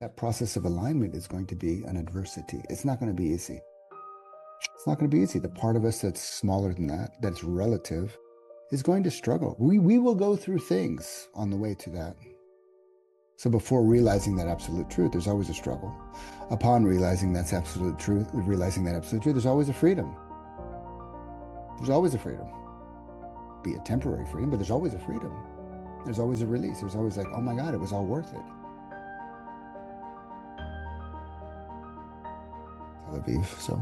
that process of alignment is going to be an adversity. It's not going to be easy. It's not going to be easy. The part of us that's smaller than that, that's relative, is going to struggle. We will go through things on the way to that. So before realizing that absolute truth, there's always a struggle. Upon realizing that's absolute truth, there's always a freedom. There's always a freedom. Be a temporary freedom, but there's always a freedom. There's always a release. There's always like, oh my God, it was all worth it. Tel Aviv, so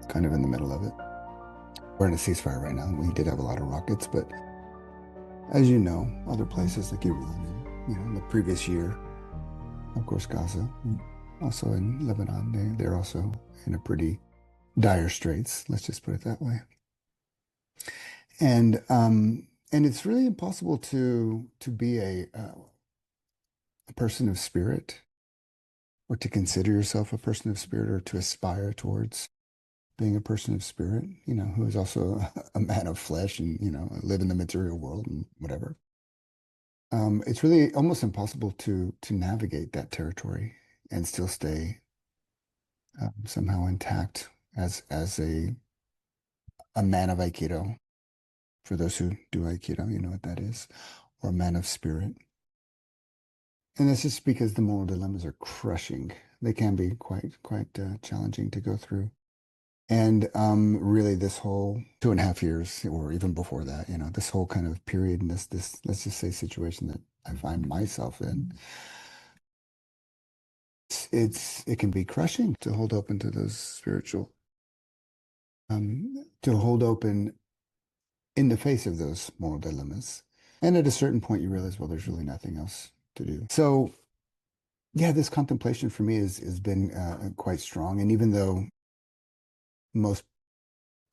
kind of in the middle of it. We're in a ceasefire right now. We did have a lot of rockets, but as you know, other places like Iran and in the previous year, of course, Gaza, and also in Lebanon, they're also in a pretty dire straits. Let's just put it that way. And it's really impossible to be a person of spirit, or to consider yourself a person of spirit, or to aspire towards being a person of spirit, who is also a man of flesh and, live in the material world and whatever. It's really almost impossible to navigate that territory and still stay somehow intact as a man of Aikido. For those who do Aikido, you know what that is, or a man of spirit. And that's just because the moral dilemmas are crushing. They can be quite challenging to go through. And really, this whole 2.5 years, or even before that, this whole kind of period and this let's just say situation that I find myself in, it can be crushing to hold open to those spiritual, to hold open in the face of those moral dilemmas. And at a certain point, you realize, well, there's really nothing else to do. So, yeah, this contemplation for me has been quite strong. And even though most,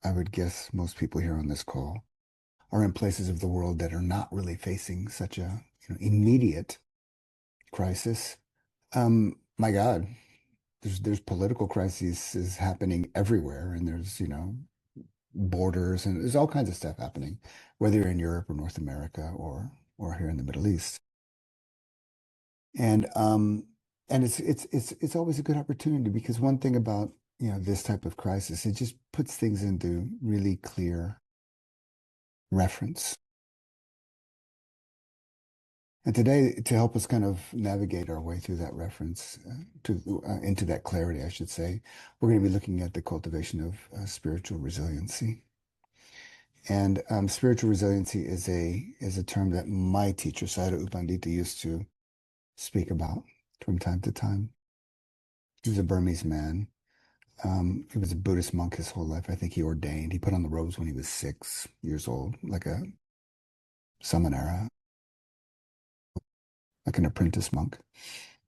I would guess, most people here on this call are in places of the world that are not really facing such a immediate crisis. My God, there's political crises is happening everywhere, and there's borders, and there's all kinds of stuff happening, whether you're in Europe or North America or here in the Middle East. And it's always a good opportunity, because one thing about this type of crisis, it just puts things into really clear reference. And today, to help us kind of navigate our way through that reference, into that clarity, I should say, we're going to be looking at the cultivation of spiritual resiliency. And spiritual resiliency is a term that my teacher, Sayadaw U Pandita, used to speak about from time to time. He was a Burmese man. He was a Buddhist monk his whole life. I think he ordained. He put on the robes when he was 6 years old, like a samanera, like an apprentice monk.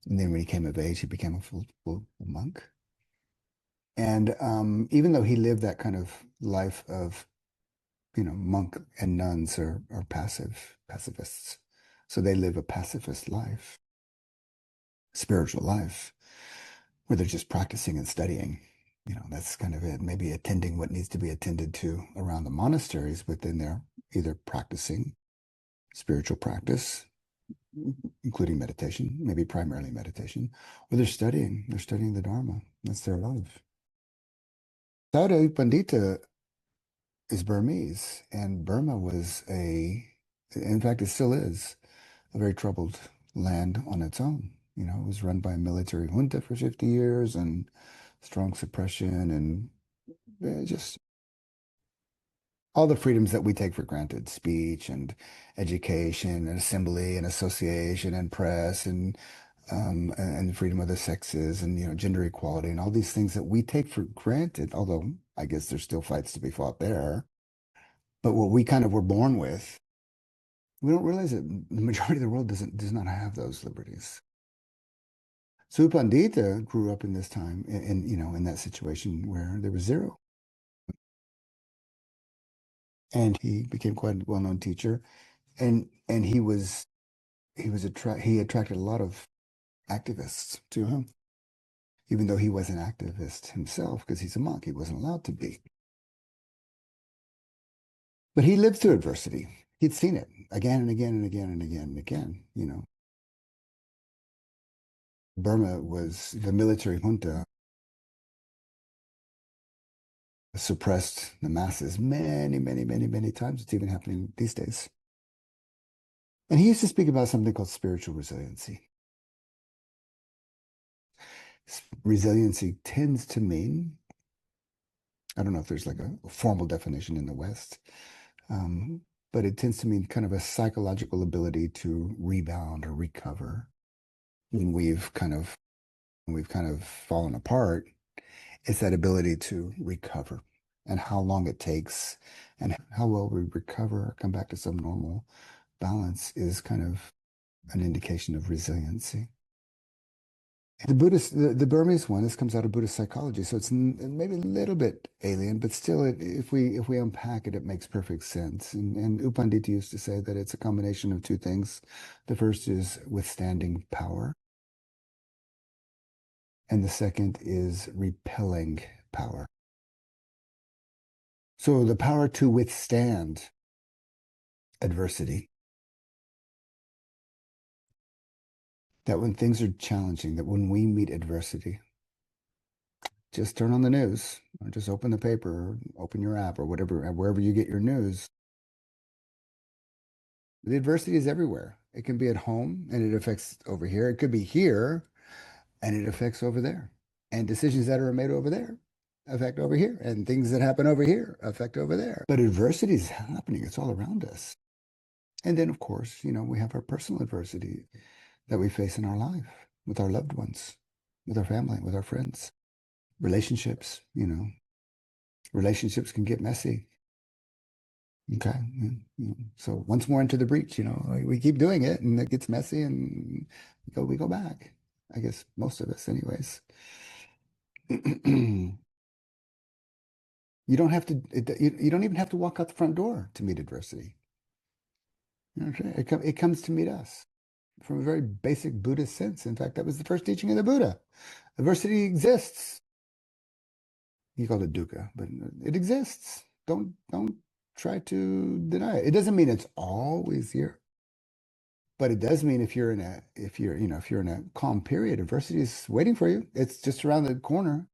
And then when he came of age, he became a full monk. And even though he lived that kind of life of, monk and nuns are pacifists. So they live a pacifist life, spiritual life, where they're just practicing and studying. That's kind of it. Maybe attending what needs to be attended to around the monasteries, but then they're either practicing spiritual practice, including meditation, maybe primarily meditation, or they're studying the Dharma. That's their life. Sayadaw Pandita is Burmese, and Burma in fact, it still is a very troubled land on its own. It was run by a military junta for 50 years, and strong suppression, and just all the freedoms that we take for granted: speech and education and assembly and association and press, and freedom of the sexes, and gender equality, and all these things that we take for granted, although I guess there's still fights to be fought there. But what we kind of were born with, we don't realize that the majority of the world does not have those liberties. So Pandita grew up in this time, in that situation where there was zero. And he became quite a well-known teacher, and he attracted a lot of activists to him, even though he was an activist himself, because he's a monk. He wasn't allowed to be. But he lived through adversity. He'd seen it again and again and again and again and again. Burma was the military junta suppressed the masses many, many, many, many times. It's even happening these days. And he used to speak about something called spiritual resiliency. Resiliency tends to mean, I don't know if there's like a formal definition in the West, um, but it tends to mean kind of a psychological ability to rebound or recover when we've kind of fallen apart. It's that ability to recover and how long it takes and how well we recover or come back to some normal balance is kind of an indication of resiliency. The Burmese one, this comes out of Buddhist psychology, so it's maybe a little bit alien, but still, if we unpack it, it makes perfect sense. And U Pandita used to say that it's a combination of two things. The first is withstanding power, and the second is repelling power. So the power to withstand adversity, that when things are challenging, that when we meet adversity, just turn on the news or just open the paper or open your app or whatever, wherever you get your news. The adversity is everywhere. It can be at home and it affects over here. It could be here and it affects over there. And decisions that are made over there affect over here. And things that happen over here affect over there. But adversity is happening. It's all around us. And then, of course, we have our personal adversity that we face in our life with our loved ones, with our family, with our friends, relationships, relationships can get messy. Okay. So once more into the breach, we keep doing it and it gets messy and we go back. I guess most of us anyways. You don't have to, you don't even have to walk out the front door to meet adversity. Okay. It comes to meet us from a very basic Buddhist sense. In fact, that was the first teaching of the Buddha. Adversity exists. He called it dukkha, but it exists. Don't try to deny it. It doesn't mean it's always here. But it does mean if you're in a calm period, adversity is waiting for you. It's just around the corner.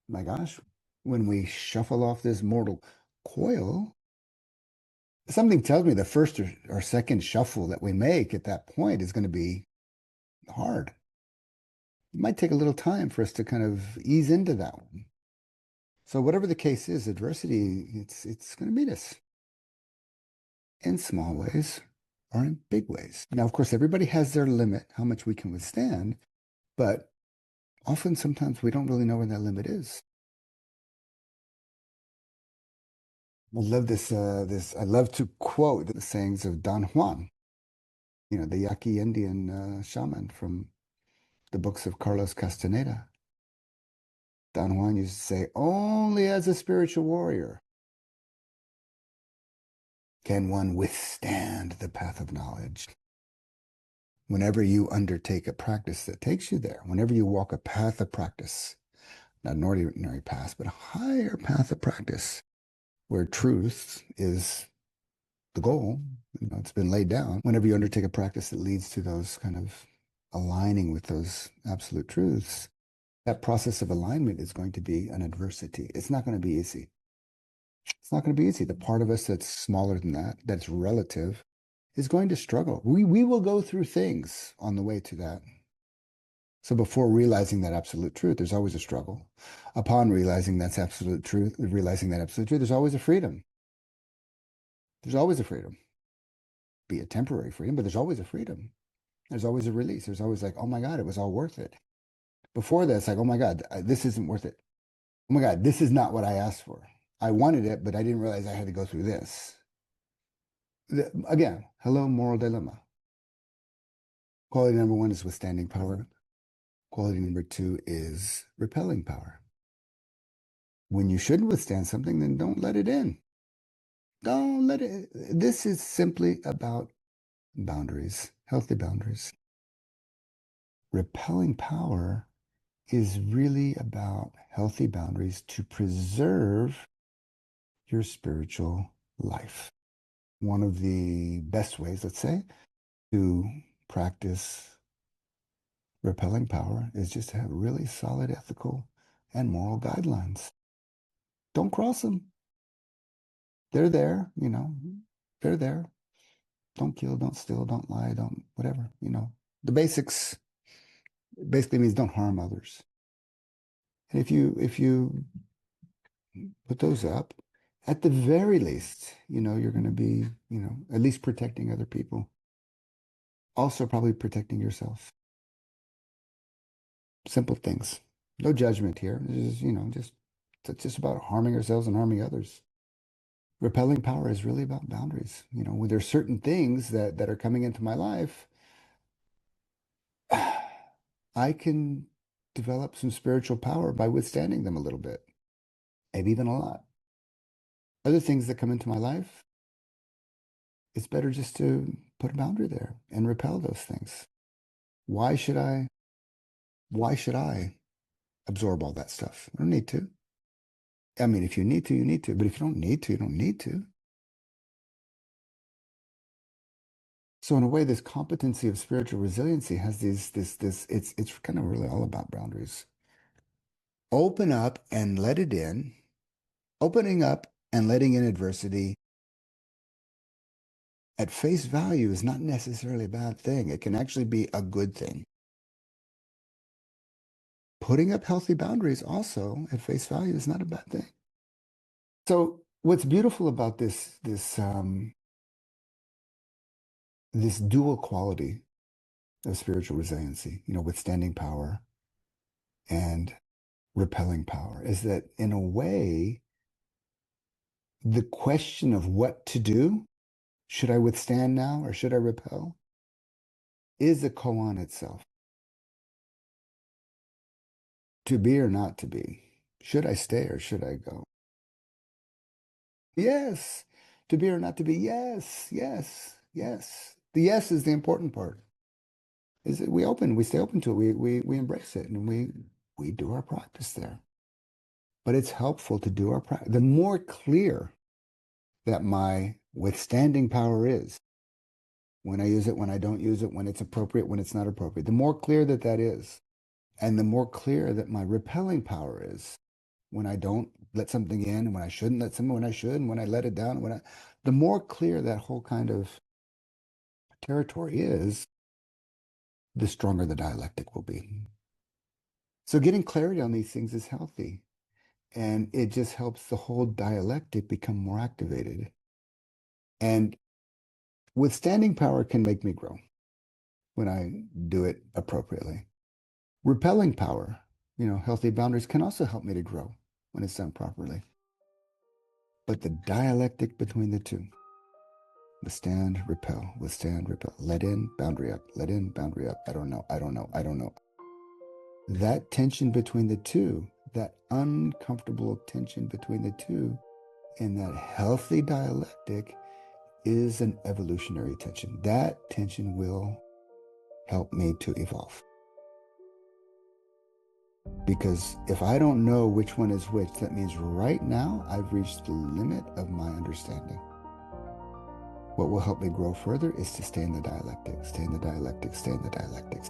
My gosh, when we shuffle off this mortal coil, something tells me the first or second shuffle that we make at that point is going to be hard. It might take a little time for us to kind of ease into that one. So whatever the case is, adversity, it's going to meet us in small ways or in big ways. Now, of course, everybody has their limit, how much we can withstand, but often sometimes we don't really know where that limit is. I love I love to quote the sayings of Don Juan, the Yaqui Indian shaman from the books of Carlos Castaneda. Don Juan used to say, only as a spiritual warrior can one withstand the path of knowledge. Whenever you undertake a practice that takes you there, whenever you walk a path of practice, not an ordinary path, but a higher path of practice, where truth is the goal, it's been laid down. Whenever you undertake a practice that leads to those kind of aligning with those absolute truths, that process of alignment is going to be an adversity. It's not going to be easy. It's not going to be easy. The part of us that's smaller than that, that's relative, is going to struggle. We will go through things on the way to that. So before realizing that absolute truth, there's always a struggle. Upon realizing that's absolute truth, there's always a freedom. There's always a freedom. Be a temporary freedom, but there's always a freedom. There's always a release. There's always like, oh my God, it was all worth it. Before that, it's like, oh my God, this isn't worth it. Oh my God, this is not what I asked for. I wanted it, but I didn't realize I had to go through this. Again, hello, moral dilemma. Quality number one is withstanding power. Quality number two is repelling power. When you shouldn't withstand something, then don't let it in. Don't let it. This is simply about boundaries, healthy boundaries. Repelling power is really about healthy boundaries to preserve your spiritual life. One of the best ways, let's say, to practice Repelling power is just to have really solid ethical and moral guidelines. Don't cross them. They're there, they're there. Don't kill, don't steal, don't lie, don't whatever. The basics basically means don't harm others. And if you put those up, at the very least, you're going to be, at least protecting other people. Also probably protecting yourself. Simple things. No judgment here. This is, it's just about harming ourselves and harming others. Repelling power is really about boundaries. When there's certain things that are coming into my life, I can develop some spiritual power by withstanding them a little bit, maybe even a lot. Other things that come into my life, it's better just to put a boundary there and repel those things. Why should I, why should I absorb all that stuff? I don't need to. I mean, if you need to, you need to, but if you don't need to, you don't need to. So in a way, this competency of spiritual resiliency has it's kind of really all about boundaries. Open up and let it in. Opening up and letting in adversity at face value is not necessarily a bad thing. It can actually be a good thing. Putting up healthy boundaries also at face value is not a bad thing. So what's beautiful about this dual quality of spiritual resiliency, withstanding power and repelling power, is that in a way, the question of what to do, should I withstand now or should I repel, is a koan itself. To be or not to be. Should I stay or should I go? Yes. To be or not to be. Yes, yes, yes. The yes is the important part. Is that we stay open to it. We embrace it and we do our practice there. But it's helpful to do our practice. The more clear that my withstanding power is, when I use it, when I don't use it, when it's appropriate, when it's not appropriate, the more clear that that is, and the more clear that my repelling power is, when I don't let something in, and when I shouldn't let something, when I should, and when I let it down, the more clear that whole kind of territory is, the stronger the dialectic will be. So getting clarity on these things is healthy, and it just helps the whole dialectic become more activated. And withstanding power can make me grow when I do it appropriately. Repelling power, healthy boundaries can also help me to grow when it's done properly. But the dialectic between the two, withstand, repel, let in, boundary up, let in, boundary up. I don't know, I don't know, I don't know. That tension between the two, that uncomfortable tension between the two, in that healthy dialectic is an evolutionary tension. That tension will help me to evolve. Because if I don't know which one is which, that means right now I've reached the limit of my understanding. What will help me grow further is to stay in the dialectic, stay in the dialectic, stay in the dialectic.